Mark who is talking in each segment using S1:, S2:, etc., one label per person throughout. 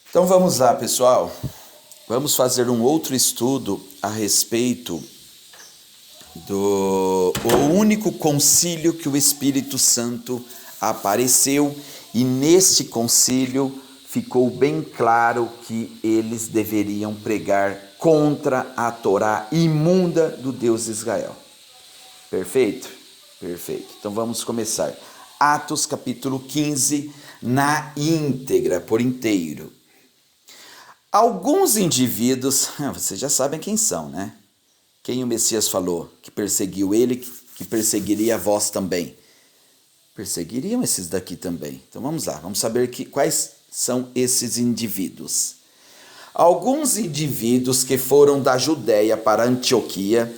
S1: Então vamos lá, pessoal. Vamos fazer um outro estudo a respeito do único concílio que o Espírito Santo apareceu, e neste concílio ficou bem claro que eles deveriam pregar contra a Torá imunda do Deus de Israel. Perfeito? Perfeito. Então vamos começar. Atos capítulo 15, na íntegra, por inteiro. Alguns indivíduos, vocês já sabem quem são, né? Quem o Messias falou que perseguiu ele, que perseguiria vós também. Perseguiriam esses daqui também. Então vamos lá, vamos saber quais são esses indivíduos. Alguns indivíduos que foram da Judéia para Antioquia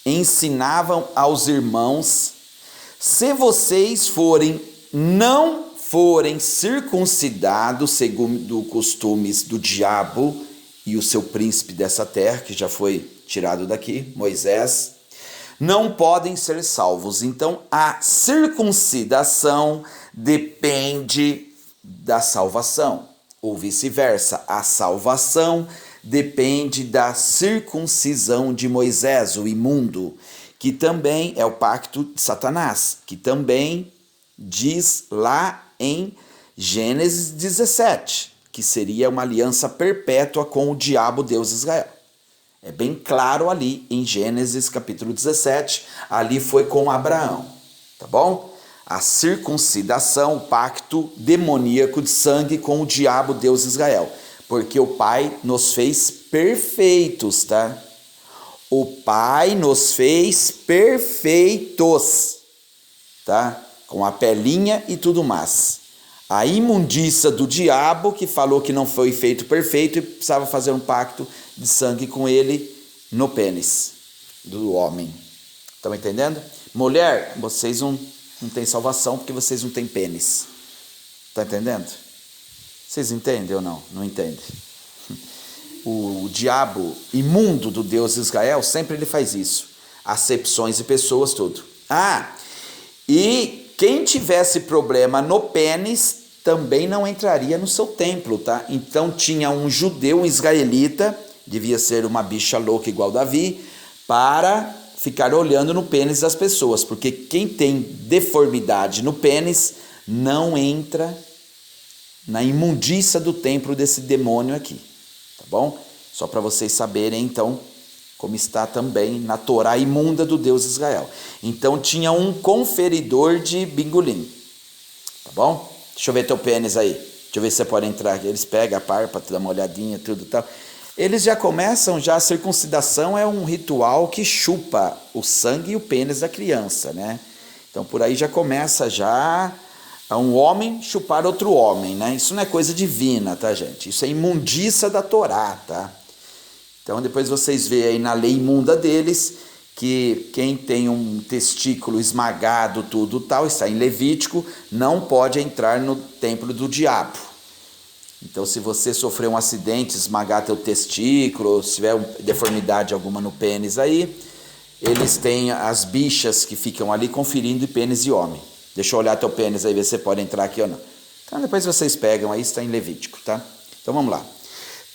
S1: ensinavam aos irmãos: se vocês não forem circuncidados segundo os costumes do diabo e o seu príncipe dessa terra, que já foi tirado daqui, Moisés, não podem ser salvos. Então a circuncidação depende da salvação, ou vice-versa, a salvação depende da circuncisão de Moisés, o imundo, que também é o pacto de Satanás, que também diz lá em Gênesis 17, que seria uma aliança perpétua com o diabo, Deus de Israel. É bem claro ali em Gênesis capítulo 17, ali foi com Abraão, tá bom? A circuncidação, o pacto demoníaco de sangue com o diabo, Deus de Israel, porque o Pai nos fez perfeitos, tá? O Pai nos fez perfeitos, tá? Com a pelinha e tudo mais. A imundícia do diabo, que falou que não foi feito perfeito e precisava fazer um pacto de sangue com ele no pênis do homem. Estão entendendo? Mulher, vocês não têm salvação porque vocês não têm pênis. Está entendendo? Vocês entendem ou não? Não entendem. O diabo imundo do Deus de Israel, sempre ele faz isso. Acepções de pessoas, tudo. E quem tivesse problema no pênis também não entraria no seu templo, tá? Então tinha um judeu, um israelita, devia ser uma bicha louca igual Davi, para ficar olhando no pênis das pessoas, porque quem tem deformidade no pênis não entra na imundícia do templo desse demônio aqui, tá bom? Só para vocês saberem, então, como está também na Torá imunda do Deus de Israel. Então tinha um conferidor de bingolim, tá bom? Deixa eu ver teu pênis aí, deixa eu ver se você pode entrar aqui. Eles pegam a parpa, dão uma olhadinha, tudo e tal. Eles já começam, a circuncidação é um ritual que chupa o sangue e o pênis da criança, né? Então por aí já começa a um homem chupar outro homem, né? Isso não é coisa divina, tá, gente? Isso é imundícia da Torá, tá? Então depois vocês veem aí na lei imunda deles que quem tem um testículo esmagado, tudo tal, está em Levítico, não pode entrar no templo do diabo. Então se você sofrer um acidente, esmagar teu testículo, se tiver deformidade alguma no pênis aí, eles têm as bichas que ficam ali conferindo de pênis de homem. Deixa eu olhar teu pênis aí, ver se você pode entrar aqui ou não. Então depois vocês pegam aí, está em Levítico, tá? Então vamos lá.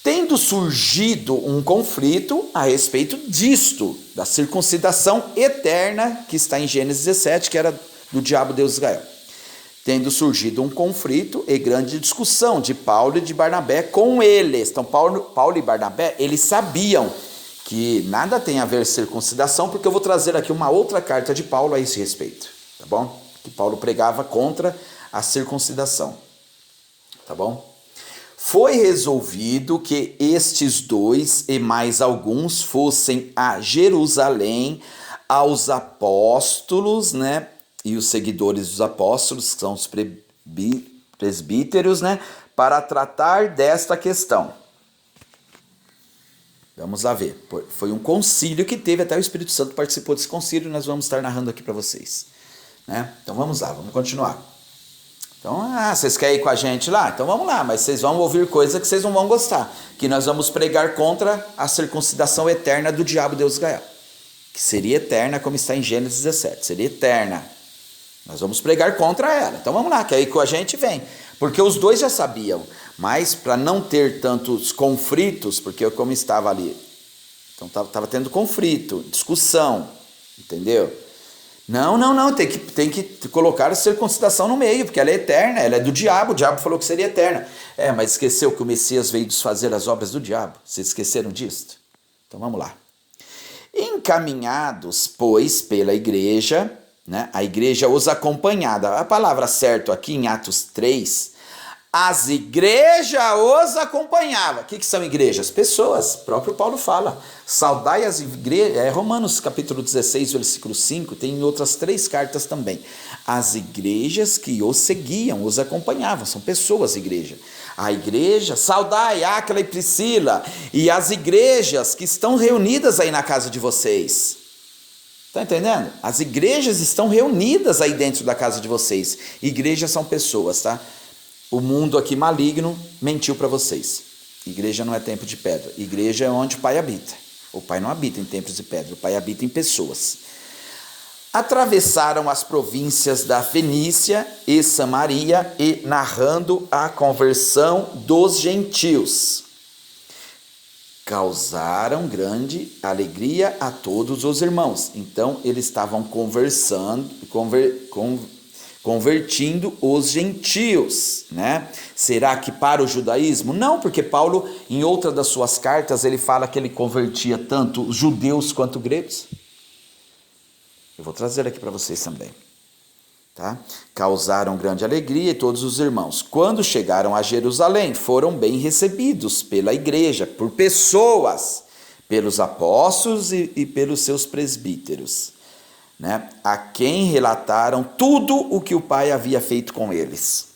S1: Tendo surgido um conflito a respeito disto, da circuncidação eterna, que está em Gênesis 17, que era do diabo Deus de Israel. Tendo surgido um conflito e grande discussão de Paulo e de Barnabé com eles. Então Paulo e Barnabé, eles sabiam que nada tem a ver circuncidação, porque eu vou trazer aqui uma outra carta de Paulo a esse respeito, tá bom? Que Paulo pregava contra a circuncidação, tá bom? Foi resolvido que estes dois e mais alguns fossem a Jerusalém aos apóstolos, né? E os seguidores dos apóstolos, que são os presbíteros, né? Para tratar desta questão. Vamos lá ver. Foi um concílio que teve, até o Espírito Santo participou desse concílio, nós vamos estar narrando aqui para vocês, né? Então vamos lá, vamos continuar. Então, vocês querem ir com a gente lá? Então vamos lá, mas vocês vão ouvir coisa que vocês não vão gostar. Que nós vamos pregar contra a circuncidação eterna do diabo Deus de Israel. Que seria eterna, como está em Gênesis 17. Seria eterna. Nós vamos pregar contra ela. Então vamos lá, quer ir com a gente? Vem. Porque os dois já sabiam. Mas para não ter tantos conflitos, porque eu como estava ali, então estava tendo conflito, discussão, entendeu? Não, tem que colocar a circuncidação no meio, porque ela é eterna, ela é do diabo, o diabo falou que seria eterna. Mas esqueceu que o Messias veio desfazer as obras do diabo, vocês esqueceram disso? Então vamos lá. Encaminhados, pois, pela igreja, né? A igreja os acompanhava. A palavra certa aqui em Atos 3, as igrejas os acompanhavam. O que são igrejas? Pessoas, o próprio Paulo fala. Saudai as igrejas, Romanos capítulo 16, versículo 5, tem em outras 3 cartas também. As igrejas que os seguiam, os acompanhavam, são pessoas, igreja. A igreja, saudai Áquila e Priscila, e as igrejas que estão reunidas aí na casa de vocês. Está entendendo? As igrejas estão reunidas aí dentro da casa de vocês. Igrejas são pessoas, tá? O mundo aqui maligno mentiu para vocês. Igreja não é templo de pedra. Igreja é onde o Pai habita. O Pai não habita em templos de pedra. O Pai habita em pessoas. Atravessaram as províncias da Fenícia e Samaria e narrando a conversão dos gentios. Causaram grande alegria a todos os irmãos. Então, eles estavam convertindo os gentios, né? Será que para o judaísmo? Não, porque Paulo, em outra das suas cartas, ele fala que ele convertia tanto os judeus quanto gregos. Eu vou trazer aqui para vocês também, tá? Causaram grande alegria e todos os irmãos. Quando chegaram a Jerusalém, foram bem recebidos pela igreja, por pessoas, pelos apóstolos e pelos seus presbíteros, né, a quem relataram tudo o que o Pai havia feito com eles.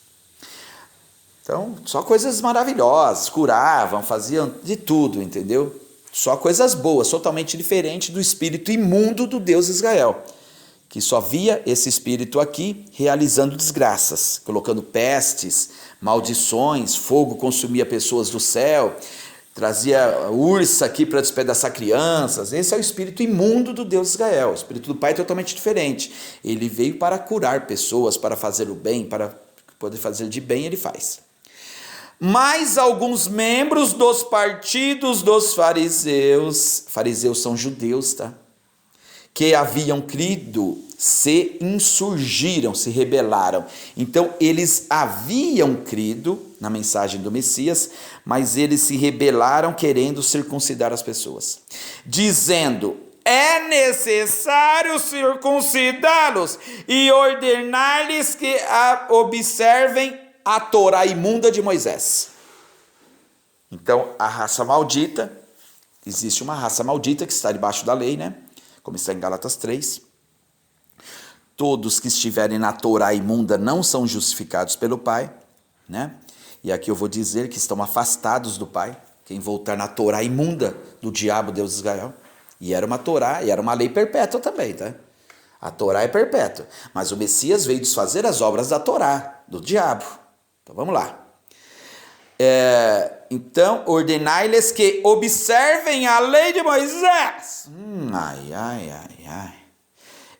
S1: Então, só coisas maravilhosas, curavam, faziam de tudo, entendeu? Só coisas boas, totalmente diferente do espírito imundo do Deus Israel, que só via esse espírito aqui realizando desgraças, colocando pestes, maldições, fogo consumia pessoas do céu, trazia ursa aqui para despedaçar crianças. Esse é o espírito imundo do Deus Israel. O espírito do Pai é totalmente diferente. Ele veio para curar pessoas, para fazer o bem, para poder fazer de bem, ele faz. Mas alguns membros dos partidos dos fariseus são judeus, tá? Que haviam crido, se insurgiram, se rebelaram. Então, eles haviam crido na mensagem do Messias, mas eles se rebelaram querendo circuncidar as pessoas, dizendo: é necessário circuncidá-los e ordenar-lhes que observem a Torá imunda de Moisés. Então, a raça maldita, existe uma raça maldita que está debaixo da lei, né? Como está em Gálatas 3. Todos que estiverem na Torá imunda não são justificados pelo Pai, né? E aqui eu vou dizer que estão afastados do Pai, quem voltar na Torá imunda do diabo, Deus de Israel. E era uma Torá, e era uma lei perpétua também, tá? A Torá é perpétua, mas o Messias veio desfazer as obras da Torá, do diabo. Então vamos lá. Então, ordenai-lhes que observem a lei de Moisés. Ai.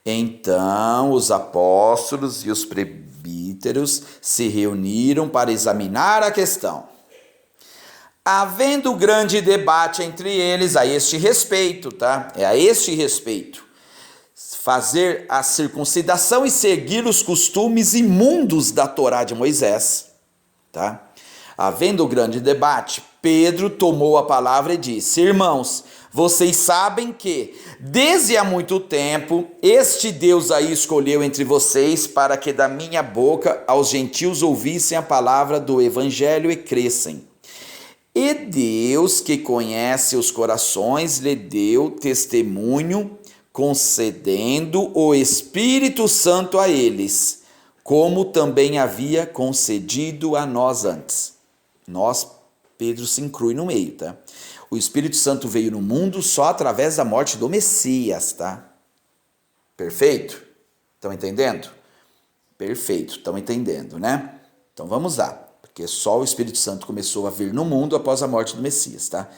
S1: Então, os apóstolos e os presbíteros se reuniram para examinar a questão. Havendo grande debate entre eles a este respeito, tá? É a este respeito. Fazer a circuncidação e seguir os costumes imundos da Torá de Moisés, tá? Havendo grande debate, Pedro tomou a palavra e disse: irmãos, vocês sabem que, desde há muito tempo, este Deus aí escolheu entre vocês para que da minha boca aos gentios ouvissem a palavra do evangelho e crescem. E Deus, que conhece os corações, lhe deu testemunho, concedendo o Espírito Santo a eles, como também havia concedido a nós antes. Nós, Pedro se inclui no meio, tá? O Espírito Santo veio no mundo só através da morte do Messias, tá? Perfeito? Estão entendendo? Perfeito, estão entendendo, né? Então vamos lá, porque só o Espírito Santo começou a vir no mundo após a morte do Messias, tá?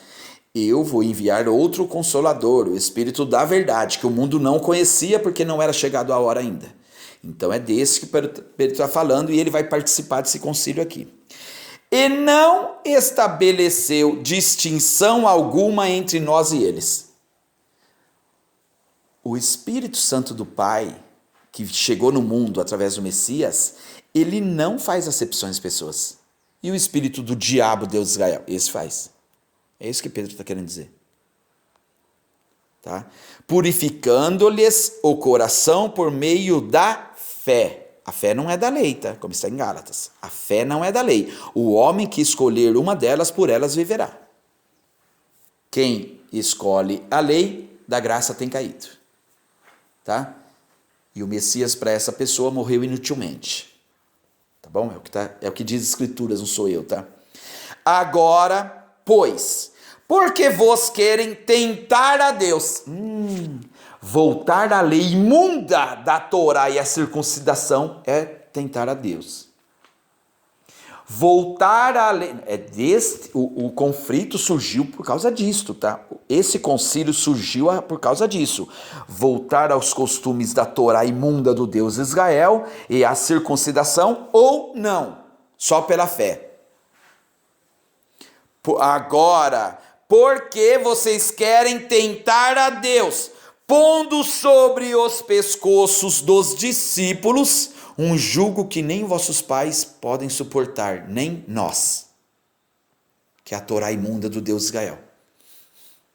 S1: Eu vou enviar outro Consolador, o Espírito da Verdade, que o mundo não conhecia porque não era chegado a hora ainda. Então é desse que Pedro está falando e ele vai participar desse concílio aqui. e não estabeleceu distinção alguma entre nós e eles. O Espírito Santo do Pai, que chegou no mundo através do Messias, ele não faz acepções de pessoas. E o espírito do diabo, Deus de Israel, esse faz. É isso que Pedro está querendo dizer. Tá? Purificando-lhes o coração por meio da fé. A fé não é da lei, tá? Como está em Gálatas. A fé não é da lei. O homem que escolher uma delas, por elas viverá. Quem escolhe a lei, da graça tem caído. Tá? E o Messias para essa pessoa morreu inutilmente. Tá bom? É o que diz as Escrituras, não sou eu, tá? Agora, pois, porque vós querem tentar a Deus, voltar à lei imunda da Torá e a circuncidação é tentar a Deus. Voltar à lei, o conflito surgiu por causa disto, tá? Esse concílio surgiu por causa disso. Voltar aos costumes da Torá imunda do Deus de Israel e a circuncidação ou não, só pela fé. Agora, porque vocês querem tentar a Deus, pondo sobre os pescoços dos discípulos um jugo que nem vossos pais podem suportar, nem nós, que é a Torá imunda do Deus de Israel.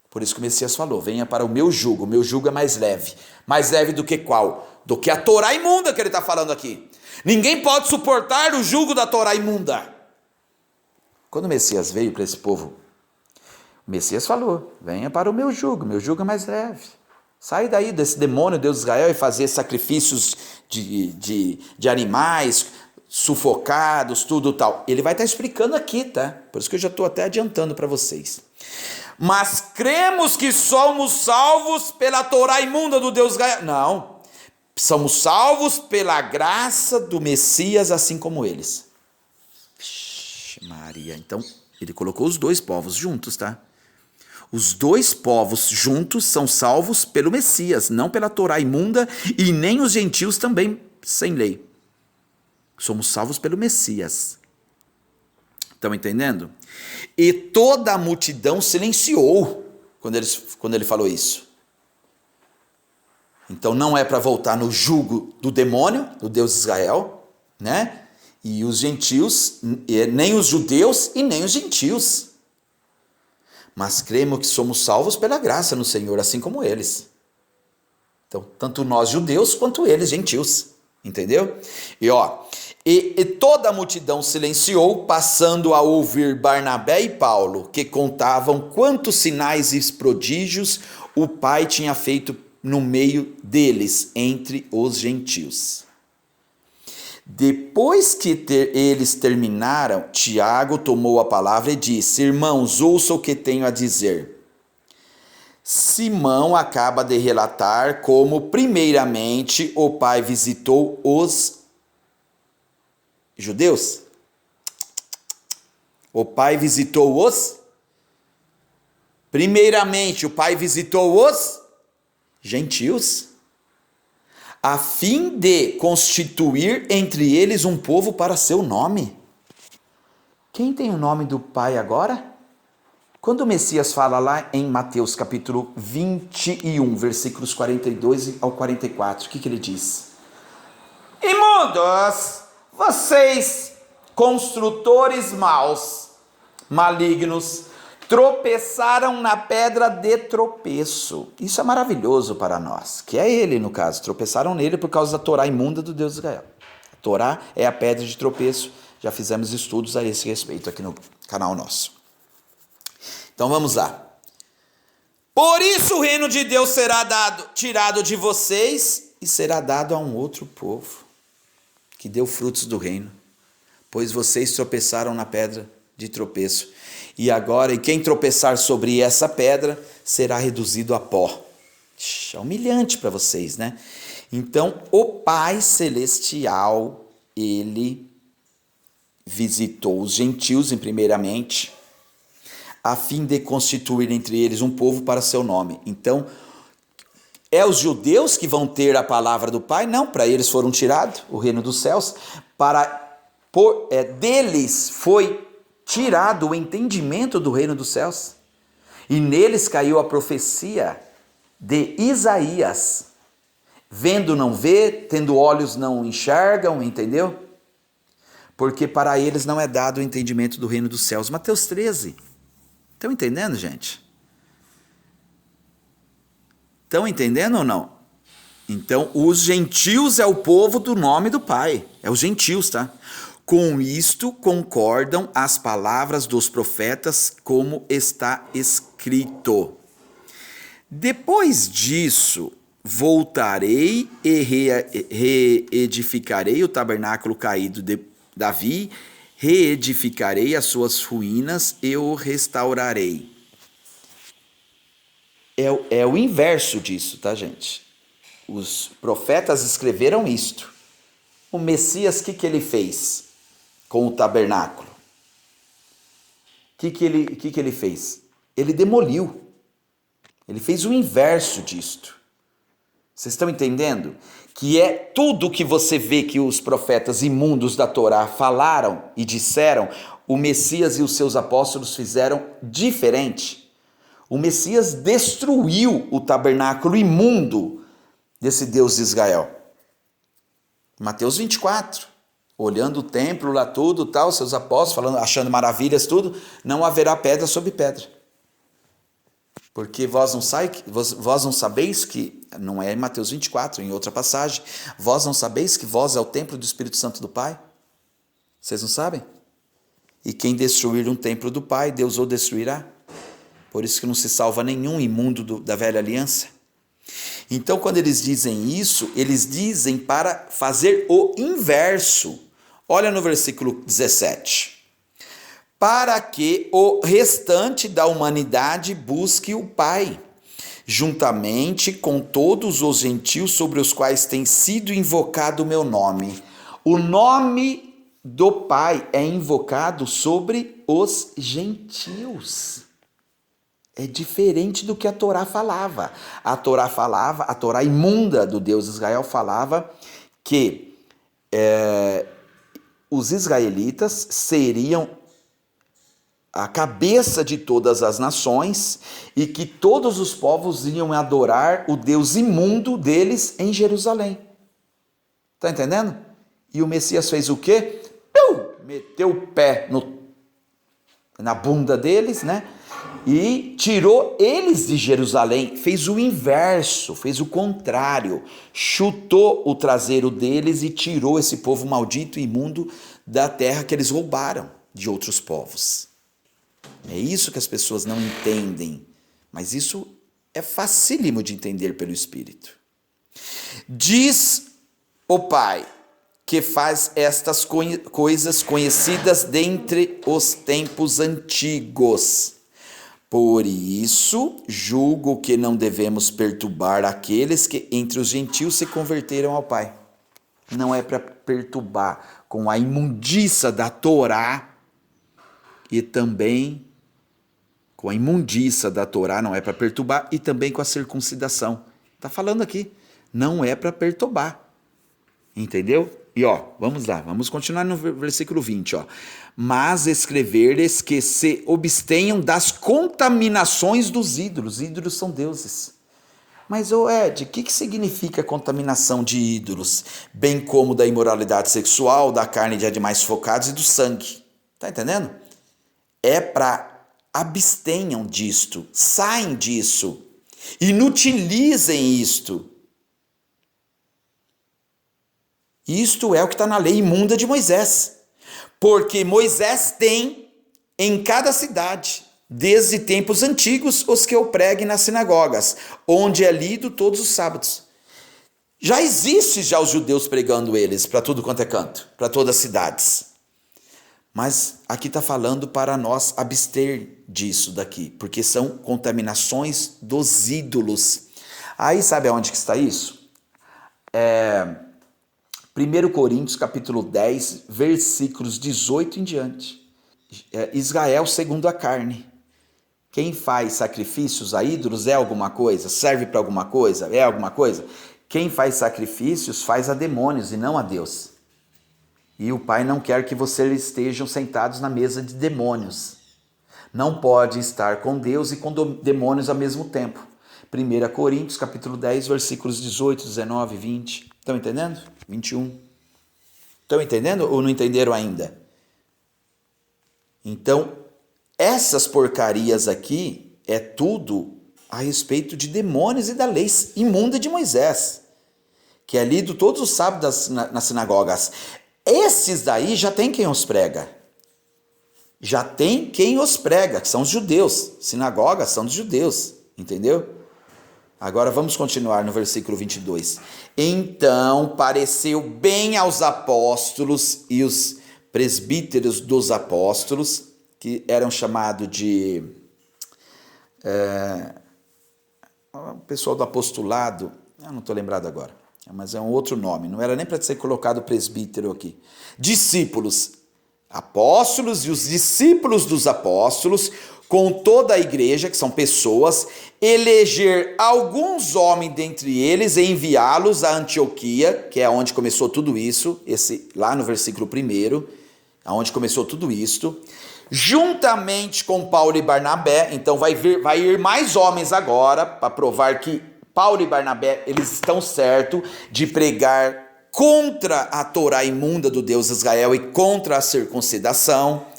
S1: Por isso que o Messias falou, venha para o meu jugo é mais leve do que qual? Do que a Torá imunda que ele está falando aqui. Ninguém pode suportar o jugo da Torá imunda. Quando o Messias veio para esse povo, o Messias falou, venha para o meu jugo é mais leve. Sai daí desse demônio Deus de Israel e fazer sacrifícios de animais sufocados, tudo tal. Ele vai estar explicando aqui, tá? Por isso que eu já estou até adiantando para vocês. Mas cremos que somos salvos pela Torá imunda do Deus de Israel. Não, somos salvos pela graça do Messias, assim como eles. Vixe, Maria, então ele colocou os dois povos juntos, tá? Os dois povos juntos são salvos pelo Messias, não pela Torá imunda e nem os gentios também sem lei. Somos salvos pelo Messias. Estão entendendo? E toda a multidão silenciou quando ele falou isso. Então não é para voltar no jugo do demônio, do Deus de Israel, né? E os gentios, nem os judeus e nem os gentios. Mas cremos que somos salvos pela graça no Senhor, assim como eles. Então, tanto nós judeus, quanto eles gentios. Entendeu? E toda a multidão silenciou, passando a ouvir Barnabé e Paulo, que contavam quantos sinais e prodígios o Pai tinha feito no meio deles, entre os gentios. Depois que eles terminaram, Tiago tomou a palavra e disse, irmãos, ouça o que tenho a dizer. Simão acaba de relatar como, primeiramente, o Pai visitou os judeus. O Pai visitou os... Primeiramente, o Pai visitou os gentios, a fim de constituir entre eles um povo para seu nome. Quem tem o nome do Pai agora? Quando o Messias fala lá em Mateus capítulo 21, versículos 42 ao 44, o que ele diz? Imundos, vocês, construtores maus, malignos, tropeçaram na pedra de tropeço. Isso é maravilhoso para nós, que é ele no caso. Tropeçaram nele por causa da Torá imunda do Deus de Israel. A Torá é a pedra de tropeço. Já fizemos estudos a esse respeito aqui no canal nosso. Então vamos lá. Por isso o reino de Deus será tirado de vocês e será dado a um outro povo, que deu frutos do reino. Pois vocês tropeçaram na pedra de tropeço. E agora, quem tropeçar sobre essa pedra será reduzido a pó. É humilhante para vocês, né? Então, o Pai Celestial, ele visitou os gentios, primeiramente, a fim de constituir entre eles um povo para seu nome. Então, é os judeus que vão ter a palavra do Pai? Não, para eles foram tirados o reino dos céus. Deles foi tirado o entendimento do reino dos céus. E neles caiu a profecia de Isaías. Vendo não vê, tendo olhos não enxergam, entendeu? Porque para eles não é dado o entendimento do reino dos céus. Mateus 13. Estão entendendo, gente? Estão entendendo ou não? Então, os gentios é o povo do nome do Pai. É os gentios, tá? Com isto concordam as palavras dos profetas, como está escrito. Depois disso, voltarei e reedificarei o tabernáculo caído de Davi, reedificarei as suas ruínas e o restaurarei. É o inverso disso, tá, gente? Os profetas escreveram isto. O Messias, o que ele fez com o tabernáculo? O que ele fez? Ele demoliu. Ele fez o inverso disto. Vocês estão entendendo? Que é tudo que você vê que os profetas imundos da Torá falaram e disseram, o Messias e os seus apóstolos fizeram diferente. O Messias destruiu o tabernáculo imundo desse Deus de Israel. Mateus 24, olhando o templo lá tudo, tal, seus apóstolos falando, achando maravilhas tudo, não haverá pedra sobre pedra. Porque vós não sabeis que, não é em Mateus 24, em outra passagem, vós não sabeis que vós é o templo do Espírito Santo do Pai? Vocês não sabem? E quem destruir um templo do Pai, Deus o destruirá. Por isso que não se salva nenhum imundo da velha aliança. Então, quando eles dizem isso, eles dizem para fazer o inverso. Olha no versículo 17. Para que o restante da humanidade busque o Pai, juntamente com todos os gentios sobre os quais tem sido invocado o meu nome. O nome do Pai é invocado sobre os gentios. É diferente do que a Torá falava. A Torá imunda do Deus de Israel falava que os israelitas seriam a cabeça de todas as nações e que todos os povos iam adorar o Deus imundo deles em Jerusalém. Tá entendendo? E o Messias fez o quê? Meteu o pé na bunda deles, né? E tirou eles de Jerusalém, fez o inverso, fez o contrário, chutou o traseiro deles e tirou esse povo maldito e imundo da terra que eles roubaram de outros povos. É isso que as pessoas não entendem, mas isso é facílimo de entender pelo Espírito. Diz o Pai que faz estas coisas conhecidas dentre os tempos antigos. Por isso, julgo que não devemos perturbar aqueles que entre os gentios se converteram ao Pai. Não é para perturbar com a imundícia da Torá e também com a imundícia da Torá, não é para perturbar, e também com a circuncidação. Está falando aqui, não é para perturbar. Entendeu? E vamos lá, vamos continuar no versículo 20. Mas escrever-lhes que se abstenham das contaminações dos ídolos. Ídolos são deuses. Mas, Ed, o que significa contaminação de ídolos? Bem como da imoralidade sexual, da carne de animais focados e do sangue. Está entendendo? É para abstenham disto, saem disso, inutilizem isto. Isto é o que está na lei imunda de Moisés. Porque Moisés tem em cada cidade, desde tempos antigos, os que o preguem nas sinagogas, onde é lido todos os sábados. Já existe os judeus pregando eles para tudo quanto é canto, para todas as cidades. Mas aqui está falando para nós abster disso daqui, porque são contaminações dos ídolos. Aí sabe aonde que está isso? 1 Coríntios capítulo 10, versículos 18 em diante. Israel segundo a carne. Quem faz sacrifícios a ídolos é alguma coisa? Serve para alguma coisa? É alguma coisa? Quem faz sacrifícios faz a demônios e não a Deus. E o Pai não quer que vocês estejam sentados na mesa de demônios. Não pode estar com Deus e com demônios ao mesmo tempo. 1 Coríntios, capítulo 10, versículos 18, 19, 20. Estão entendendo? 21. Estão entendendo ou não entenderam ainda? Então, essas porcarias aqui é tudo a respeito de demônios e da lei imunda de Moisés, que é lido todos os sábados nas sinagogas. Esses daí já tem quem os prega. Já tem quem os prega, que são os judeus. Sinagogas são dos judeus, entendeu? Agora vamos continuar no versículo 22. Então pareceu bem aos apóstolos e os presbíteros dos apóstolos, que eram chamados de... o pessoal do apostolado, eu não estou lembrado agora, mas é um outro nome, não era nem para ser colocado presbítero aqui. Discípulos, apóstolos e os discípulos dos apóstolos, com toda a igreja, que são pessoas, eleger alguns homens dentre eles e enviá-los a Antioquia, que é onde começou tudo isso, lá no versículo 1, onde começou tudo isto, juntamente com Paulo e Barnabé. Então vai ir mais homens agora, para provar que Paulo e Barnabé, eles estão certos de pregar contra a Torá imunda do Deus de Israel e contra a circuncidação.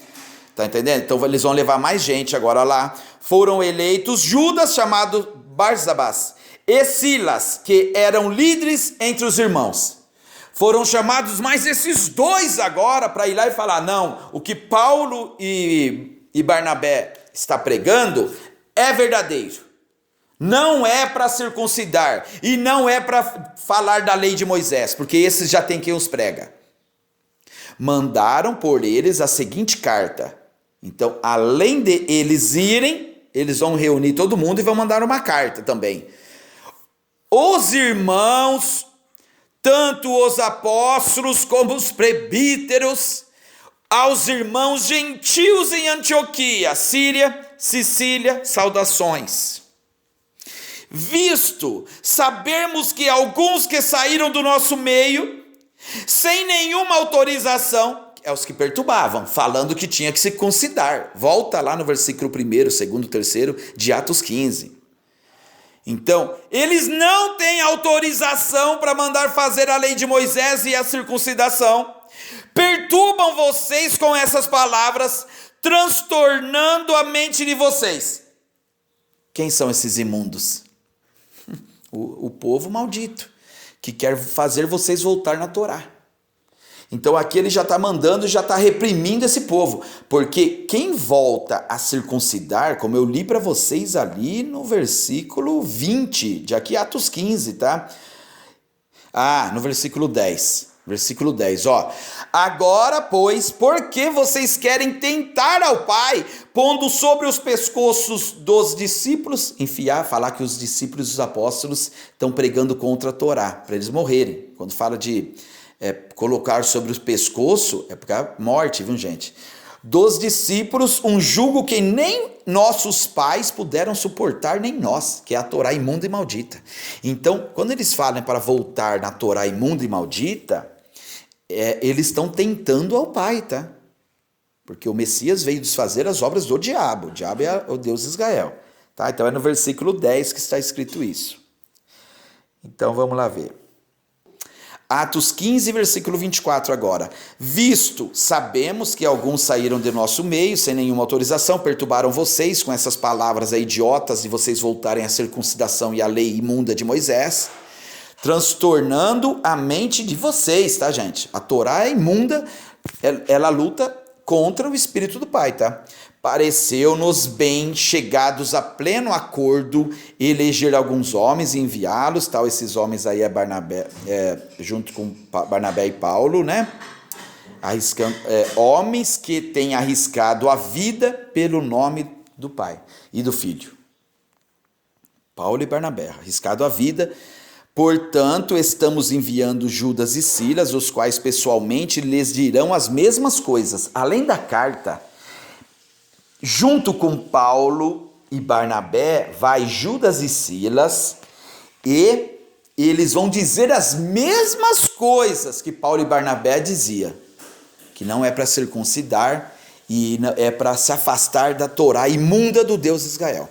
S1: Tá entendendo? Então eles vão levar mais gente agora lá. Foram eleitos Judas, chamado Barsabás, e Silas, que eram líderes entre os irmãos. Foram chamados mais esses dois agora para ir lá e falar: não, o que Paulo e Barnabé está pregando é verdadeiro. Não é para circuncidar e não é para falar da lei de Moisés, porque esses já tem quem os prega. Mandaram por eles a seguinte carta. Então, além de eles irem, eles vão reunir todo mundo e vão mandar uma carta também. Os irmãos, tanto os apóstolos como os presbíteros, aos irmãos gentios em Antioquia, Síria, Sicília, saudações. Visto sabermos que alguns que saíram do nosso meio, sem nenhuma autorização, é os que perturbavam, falando que tinha que se circuncidar. Volta lá no versículo 1, 2, 3 de Atos 15. Então, eles não têm autorização para mandar fazer a lei de Moisés e a circuncidação. Perturbam vocês com essas palavras, transtornando a mente de vocês. Quem são esses imundos? O povo maldito, que quer fazer vocês voltar na Torá. Então aqui ele já está mandando, já está reprimindo esse povo, porque quem volta a circuncidar, como eu li para vocês ali no versículo 20, de aqui Atos 15, tá? No versículo 10. Versículo 10, ó. Agora, pois, por que vocês querem tentar ao Pai, pondo sobre os pescoços dos discípulos, falar que os discípulos dos apóstolos estão pregando contra a Torá, para eles morrerem. Quando fala de colocar sobre o pescoço, é porque é morte, viu, gente? Dos discípulos, um jugo que nem nossos pais puderam suportar, nem nós, que é a Torá imunda e maldita. Então, quando eles falam para voltar na Torá imunda e maldita, eles estão tentando ao Pai, tá? Porque o Messias veio desfazer as obras do diabo. O diabo é o Deus de Israel, tá? Então é no versículo 10 que está escrito isso. Então vamos lá ver. Atos 15, versículo 24 agora. Visto, sabemos que alguns saíram de nosso meio, sem nenhuma autorização, perturbaram vocês com essas palavras idiotas de vocês voltarem à circuncidação e à lei imunda de Moisés, transtornando a mente de vocês, tá, gente? A Torá é imunda, ela luta contra o Espírito do Pai, tá? Pareceu-nos bem, chegados a pleno acordo, eleger alguns homens e enviá-los, tal, esses homens aí Barnabé, junto com Barnabé e Paulo, né? Homens que têm arriscado a vida pelo nome do Pai e do Filho. Paulo e Barnabé, arriscado a vida. Portanto, estamos enviando Judas e Silas, os quais pessoalmente lhes dirão as mesmas coisas. Além da carta, junto com Paulo e Barnabé, vai Judas e Silas, e eles vão dizer as mesmas coisas que Paulo e Barnabé diziam. que não é para circuncidar e é para se afastar da Torá imunda do Deus de Israel.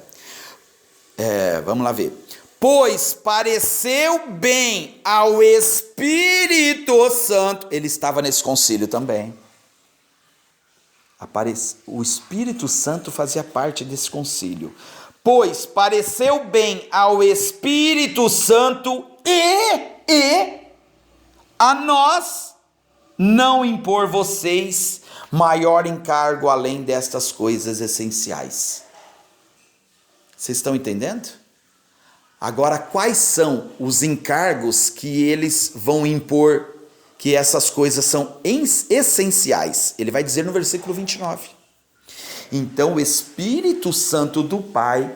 S1: Vamos lá ver. Pois pareceu bem ao Espírito Santo, ele estava nesse concílio também. O Espírito Santo fazia parte desse concílio. Pois pareceu bem ao Espírito Santo e a nós não impor vocês maior encargo além destas coisas essenciais. Vocês estão entendendo? Agora, quais são os encargos que eles vão impor, que essas coisas são essenciais? Ele vai dizer no versículo 29. Então, o Espírito Santo do Pai,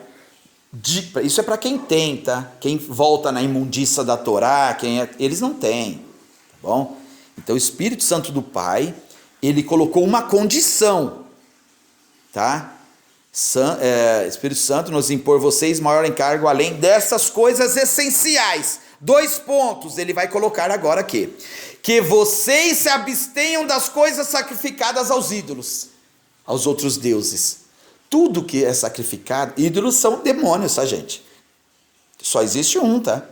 S1: isso é para quem tem, tá? Quem volta na imundícia da Torá, eles não têm, tá bom? Então, o Espírito Santo do Pai, ele colocou uma condição, tá? Espírito Santo nos impor vocês maior encargo além dessas coisas essenciais. 2 pontos ele vai colocar agora aqui. Que vocês se abstenham das coisas sacrificadas aos ídolos, aos outros deuses. Tudo que é sacrificado, ídolos são demônios, tá, gente? Só existe um, tá?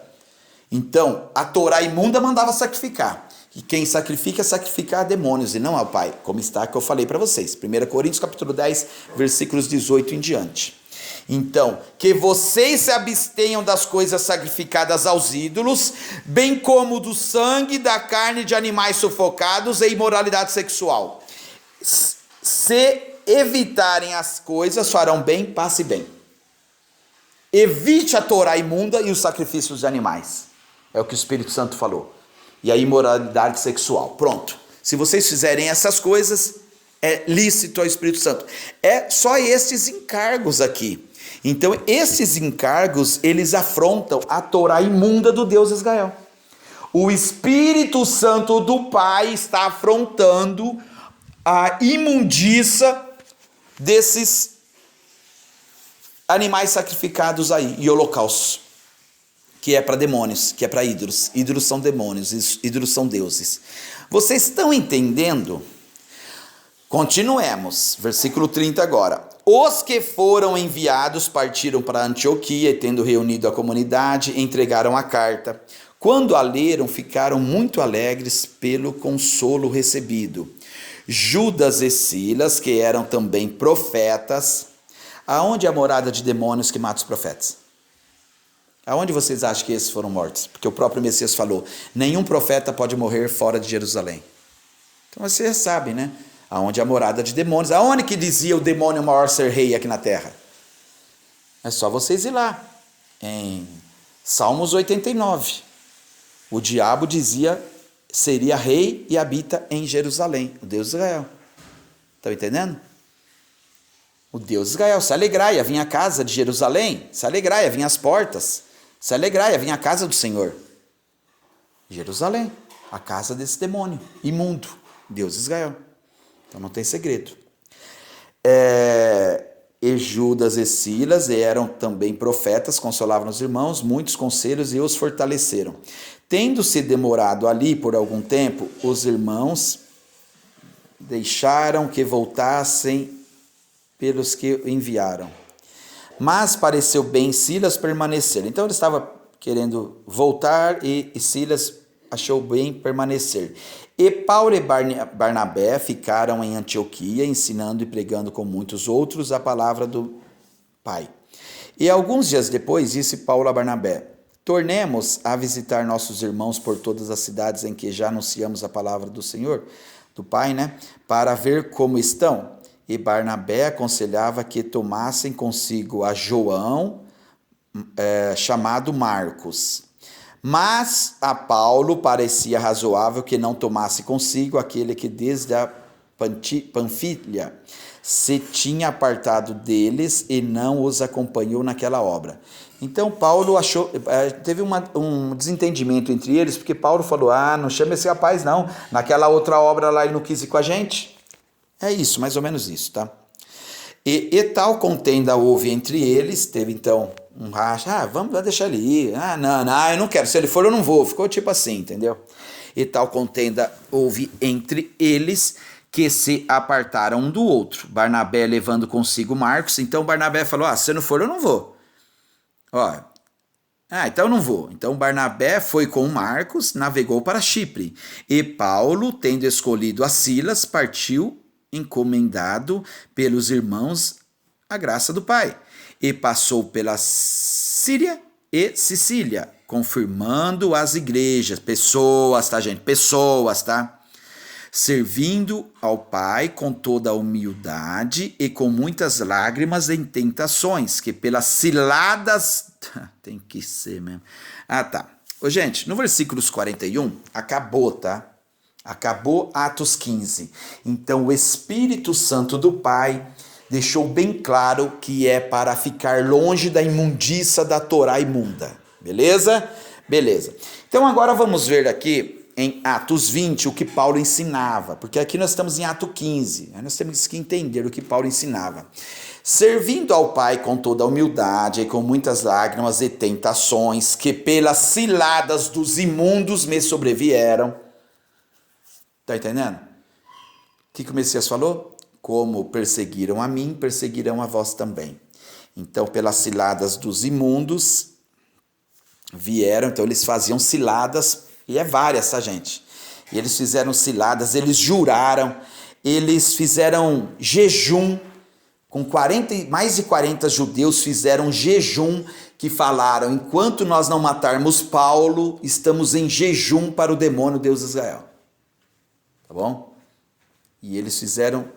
S1: Então, a Torá imunda mandava sacrificar. E quem sacrifica a demônios e não ao Pai, como está que eu falei para vocês. 1 Coríntios capítulo 10, versículos 18 em diante. Então, que vocês se abstenham das coisas sacrificadas aos ídolos, bem como do sangue, da carne de animais sufocados e imoralidade sexual. Se evitarem as coisas, farão bem, passe bem. Evite a Torá imunda e os sacrifícios de animais. É o que o Espírito Santo falou. E a imoralidade sexual. Pronto. Se vocês fizerem essas coisas, é lícito ao Espírito Santo. É só estes encargos aqui. Então, esses encargos, eles afrontam a Torá imunda do Deus de Israel. O Espírito Santo do Pai está afrontando a imundícia desses animais sacrificados aí, e holocaustos. Que é para demônios, que é para ídolos. Ídolos são demônios, ídolos são deuses. Vocês estão entendendo? Continuemos, versículo 30 agora. Os que foram enviados partiram para Antioquia, e tendo reunido a comunidade, entregaram a carta. Quando a leram, ficaram muito alegres pelo consolo recebido. Judas e Silas, que eram também profetas. Aonde é a morada de demônios que mata os profetas? Aonde vocês acham que esses foram mortos? Porque o próprio Messias falou, nenhum profeta pode morrer fora de Jerusalém. Então vocês já sabem, né? Aonde é a morada de demônios. Aonde que dizia o demônio maior ser rei aqui na terra? É só vocês ir lá. Em Salmos 89. O diabo dizia, seria rei e habita em Jerusalém. O Deus de Israel. Estão entendendo? O Deus de Israel. Se alegrai, vinha a casa de Jerusalém. Se alegrai, vinha as portas. Se alegrai, vinha a casa do Senhor. Jerusalém, a casa desse demônio imundo, Deus de Israel. Então não tem segredo. E Judas e Silas eram também profetas, consolavam os irmãos, muitos conselhos e os fortaleceram. Tendo-se demorado ali por algum tempo, os irmãos deixaram que voltassem pelos que enviaram. Mas pareceu bem Silas permanecer. Então ele estava querendo voltar e Silas achou bem permanecer. E Paulo e Barnabé ficaram em Antioquia, ensinando e pregando com muitos outros a palavra do Pai. E alguns dias depois disse Paulo a Barnabé, tornemos a visitar nossos irmãos por todas as cidades em que já anunciamos a palavra do Senhor, do Pai, né? Para ver como estão. E Barnabé aconselhava que tomassem consigo a João, chamado Marcos. Mas a Paulo parecia razoável que não tomasse consigo aquele que desde a Panfilha se tinha apartado deles e não os acompanhou naquela obra. Então Paulo achou, teve um desentendimento entre eles, porque Paulo falou, não chama esse rapaz não, naquela outra obra lá ele não quis ir com a gente. É isso, mais ou menos isso, tá? E tal contenda houve entre eles, teve então um racha, vamos deixar ele ir, não, eu não quero, se ele for eu não vou, ficou tipo assim, entendeu? E tal contenda houve entre eles, que se apartaram um do outro. Barnabé levando consigo Marcos. Então Barnabé falou, se você não for, eu não vou. Então eu não vou. Então Barnabé foi com Marcos, navegou para Chipre. E Paulo, tendo escolhido a Silas, partiu encomendado pelos irmãos a graça do Pai. E passou pela Síria e Sicília, confirmando as igrejas, pessoas, tá, gente? Pessoas, tá? Servindo ao Pai com toda a humildade e com muitas lágrimas em tentações, que pelas ciladas... Tem que ser mesmo. Tá. Gente, no versículos 41, acabou, tá? Acabou Atos 15. Então, o Espírito Santo do Pai deixou bem claro que é para ficar longe da imundícia da Torá imunda. Beleza? Beleza. Então, agora vamos ver aqui em Atos 20 o que Paulo ensinava. Porque aqui nós estamos em Atos 15. Nós temos que entender o que Paulo ensinava. Servindo ao Pai com toda a humildade e com muitas lágrimas e tentações que pelas ciladas dos imundos me sobrevieram. Tá entendendo? O que o Messias falou? Como perseguiram a mim, perseguirão a vós também. Então, pelas ciladas dos imundos vieram, então eles faziam ciladas, e é várias, tá, gente? E eles fizeram ciladas, eles juraram, eles fizeram jejum, com mais de 40 judeus fizeram jejum, que falaram, enquanto nós não matarmos Paulo, estamos em jejum para o demônio Deus de Israel. Tá bom? E eles fizeram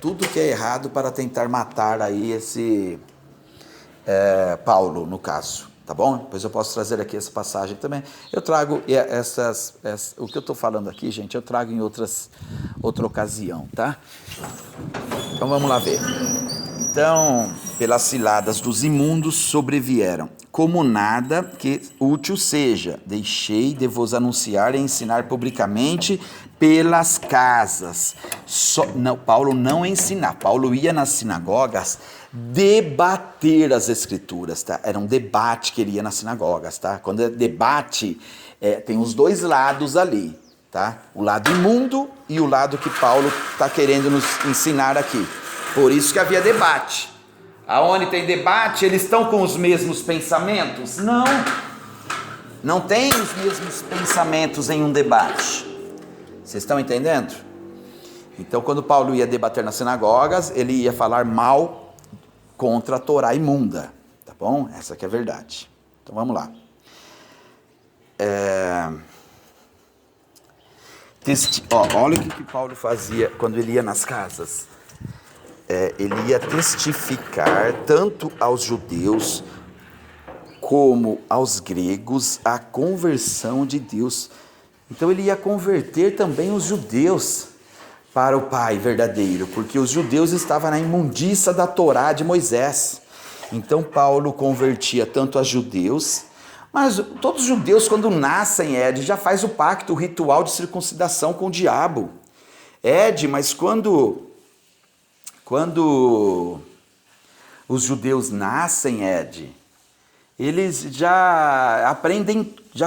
S1: tudo que é errado para tentar matar aí esse Paulo, no caso. Tá bom? Depois eu posso trazer aqui essa passagem também. Eu trago o que eu estou falando aqui, gente, eu trago em outra ocasião, tá? Então vamos lá ver. Então, pelas ciladas dos imundos sobrevieram, como nada que útil seja, deixei de vos anunciar e ensinar publicamente pelas casas. Paulo não ensinava, Paulo ia nas sinagogas debater as escrituras, tá? Era um debate que ele ia nas sinagogas, tá? Quando é debate, tem os dois lados ali, tá? O lado imundo e o lado que Paulo está querendo nos ensinar aqui. Por isso que havia debate. Aonde tem debate, eles estão com os mesmos pensamentos? Não. Não tem os mesmos pensamentos em um debate. Vocês estão entendendo? Então, quando Paulo ia debater nas sinagogas, ele ia falar mal contra a Torá imunda. Tá bom? Essa que é a verdade. Então, vamos lá. Olha o que Paulo fazia quando ele ia nas casas. Ele ia testificar tanto aos judeus como aos gregos a conversão de Deus. Então ele ia converter também os judeus para o Pai verdadeiro, porque os judeus estavam na imundícia da Torá de Moisés. Então Paulo convertia tanto a judeus, mas todos os judeus quando nascem, já faz o pacto, o ritual de circuncidação com o diabo. Mas quando os judeus nascem, eles já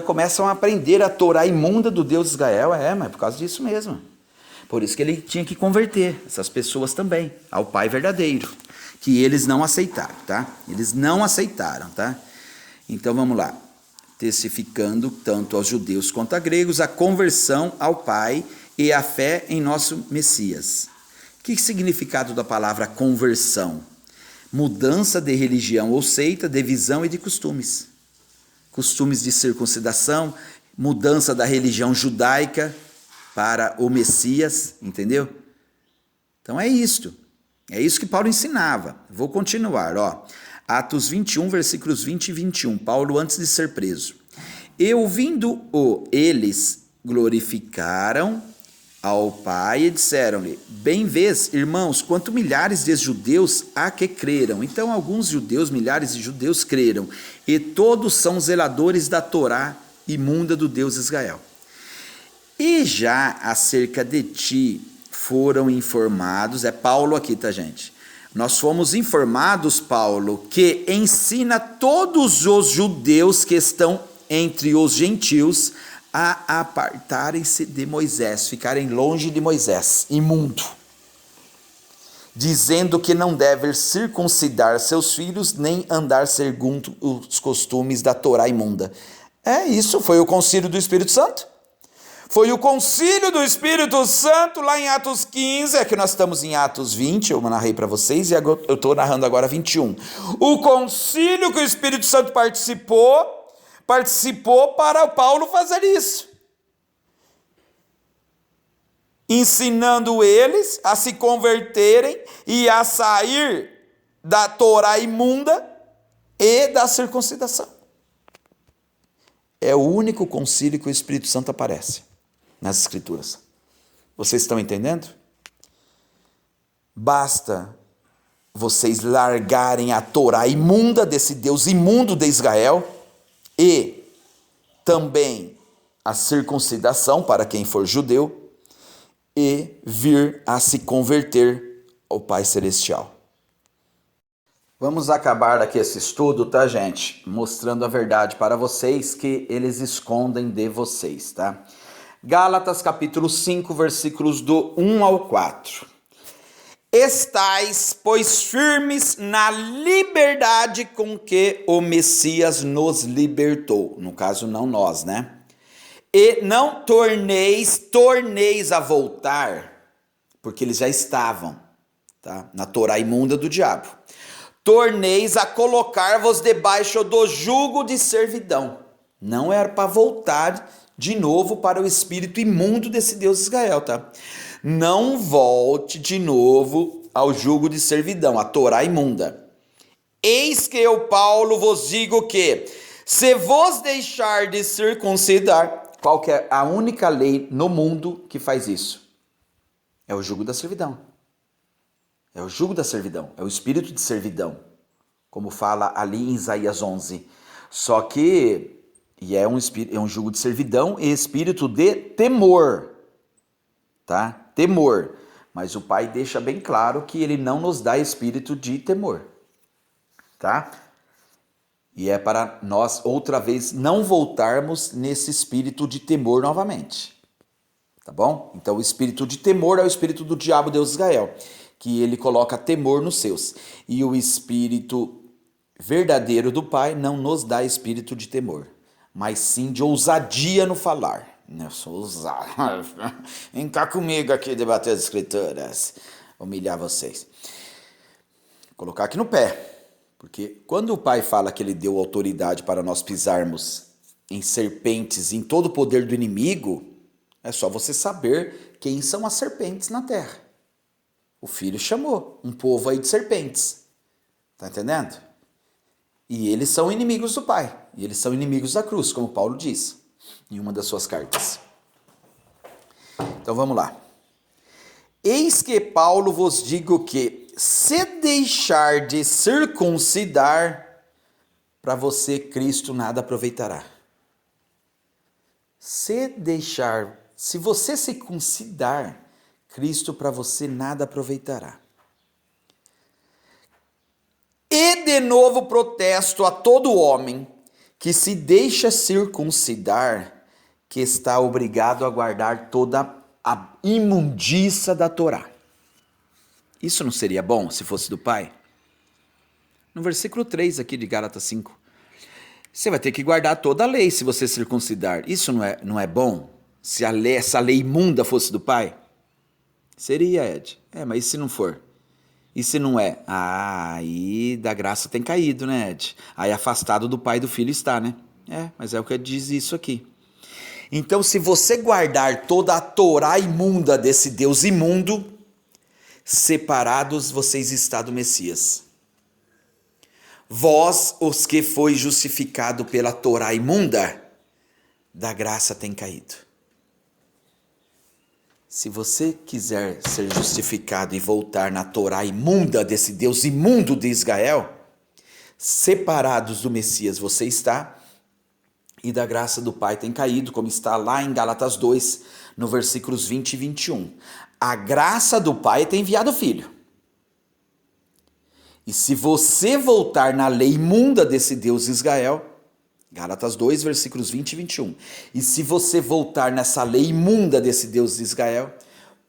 S1: começam a aprender a Torá imunda do Deus de Israel, mas é por causa disso mesmo. Por isso que ele tinha que converter essas pessoas também ao Pai verdadeiro, que eles não aceitaram, tá? Eles não aceitaram, tá? Então vamos lá. Testificando tanto aos judeus quanto a gregos a conversão ao Pai e a fé em nosso Messias. Que significado da palavra conversão? Mudança de religião ou seita, de visão e de costumes. Costumes de circuncidação, mudança da religião judaica para o Messias, entendeu? Então é isto. É isso que Paulo ensinava. Vou continuar, Atos 21, versículos 20 e 21. Paulo antes de ser preso. E ouvindo-o, eles glorificaram ao Pai e disseram-lhe, bem vês, irmãos, quanto milhares de judeus há que creram. Então alguns judeus, milhares de judeus creram, e todos são zeladores da Torá imunda do Deus de Israel. E já acerca de ti foram informados, Paulo aqui, tá, gente? Nós fomos informados, Paulo, que ensina todos os judeus que estão entre os gentios a apartarem-se de Moisés, ficarem longe de Moisés, imundo, dizendo que não devem circuncidar seus filhos, nem andar segundo os costumes da Torá imunda. Isso foi o concílio do Espírito Santo. Foi o concílio do Espírito Santo lá em Atos 15, é que nós estamos em Atos 20, eu narrei para vocês, e eu estou narrando agora 21. O concílio que o Espírito Santo participou para o Paulo fazer isso. Ensinando eles a se converterem e a sair da Torá imunda e da circuncidação. É o único concílio que o Espírito Santo aparece nas Escrituras. Vocês estão entendendo? Basta vocês largarem a Torá imunda desse Deus imundo de Israel e também a circuncidação para quem for judeu e vir a se converter ao Pai Celestial. Vamos acabar aqui esse estudo, tá, gente? Mostrando a verdade para vocês que eles escondem de vocês, tá? Gálatas capítulo 5, versículos do 1 ao 4. Estais, pois, firmes na liberdade com que o Messias nos libertou. No caso, não nós, né? E não torneis a voltar, porque eles já estavam, tá? Na Torá imunda do diabo. Torneis a colocar-vos debaixo do jugo de servidão. Não era para voltar de novo para o espírito imundo desse Deus de Israel, tá? Não volte de novo ao jugo de servidão, a Torá imunda. Eis que eu, Paulo, vos digo que, se vos deixar de circuncidar, qual que é a única lei no mundo que faz isso? É o jugo da servidão. É o jugo da servidão, é o espírito de servidão, como fala ali em Isaías 11. Só que é um jugo de servidão e espírito de temor, tá? Temor. Mas o Pai deixa bem claro que ele não nos dá espírito de temor, tá? E é para nós, outra vez, não voltarmos nesse espírito de temor novamente, tá bom? Então o espírito de temor é o espírito do diabo, Deus de Israel, que ele coloca temor nos seus. E o espírito verdadeiro do Pai não nos dá espírito de temor, mas sim de ousadia no falar. Eu sou ousado. Vem cá comigo aqui debater as escrituras. Humilhar vocês. Colocar aqui no pé. Porque quando o Pai fala que ele deu autoridade para nós pisarmos em serpentes, em todo o poder do inimigo, é só você saber quem são as serpentes na terra. O Filho chamou um povo aí de serpentes. Tá entendendo? E eles são inimigos do Pai. E eles são inimigos da cruz, como Paulo diz em uma das suas cartas. Então vamos lá. Eis que Paulo vos digo que, se deixar de circuncidar, para você Cristo nada aproveitará. Se você circuncidar, Cristo para você nada aproveitará. E de novo protesto a todo homem que se deixa circuncidar, que está obrigado a guardar toda a imundícia da Torá. Isso não seria bom se fosse do Pai? No versículo 3 aqui de Gálatas 5. Você vai ter que guardar toda a lei se você circuncidar. Isso não é bom? Se essa lei imunda fosse do Pai? Seria, Ed. Mas e se não for? E se não é? Aí da graça tem caído, né, Ed? Aí afastado do Pai e do Filho está, né? Mas é o que diz isso aqui. Então, se você guardar toda a Torá imunda desse Deus imundo, separados vocês está do Messias. Vós, os que foi justificado pela Torá imunda, da graça tem caído. Se você quiser ser justificado e voltar na Torá imunda desse Deus imundo de Israel, separados do Messias você está, e da graça do Pai tem caído, como está lá em Gálatas 2, no versículos 20 e 21. A graça do Pai tem enviado o Filho. E se você voltar na lei imunda desse Deus Israel, Gálatas 2, versículos 20 e 21. E se você voltar nessa lei imunda desse Deus de Israel,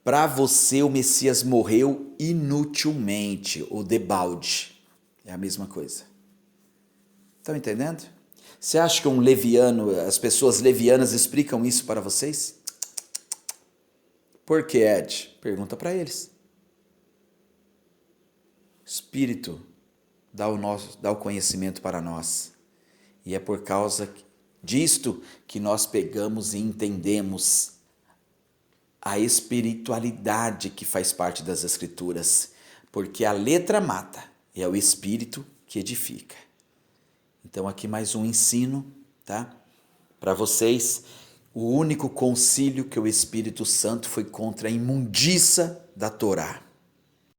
S1: para você o Messias morreu inutilmente, ou debalde. É a mesma coisa. Estão entendendo? Você acha que um leviano, as pessoas levianas explicam isso para vocês? Por que, Ed? Pergunta para eles. Espírito dá o conhecimento para nós. E é por causa disto que nós pegamos e entendemos a espiritualidade que faz parte das Escrituras. Porque a letra mata, e é o Espírito que edifica. Então aqui mais um ensino, tá? Para vocês, o único concílio que o Espírito Santo foi contra a imundícia da Torá.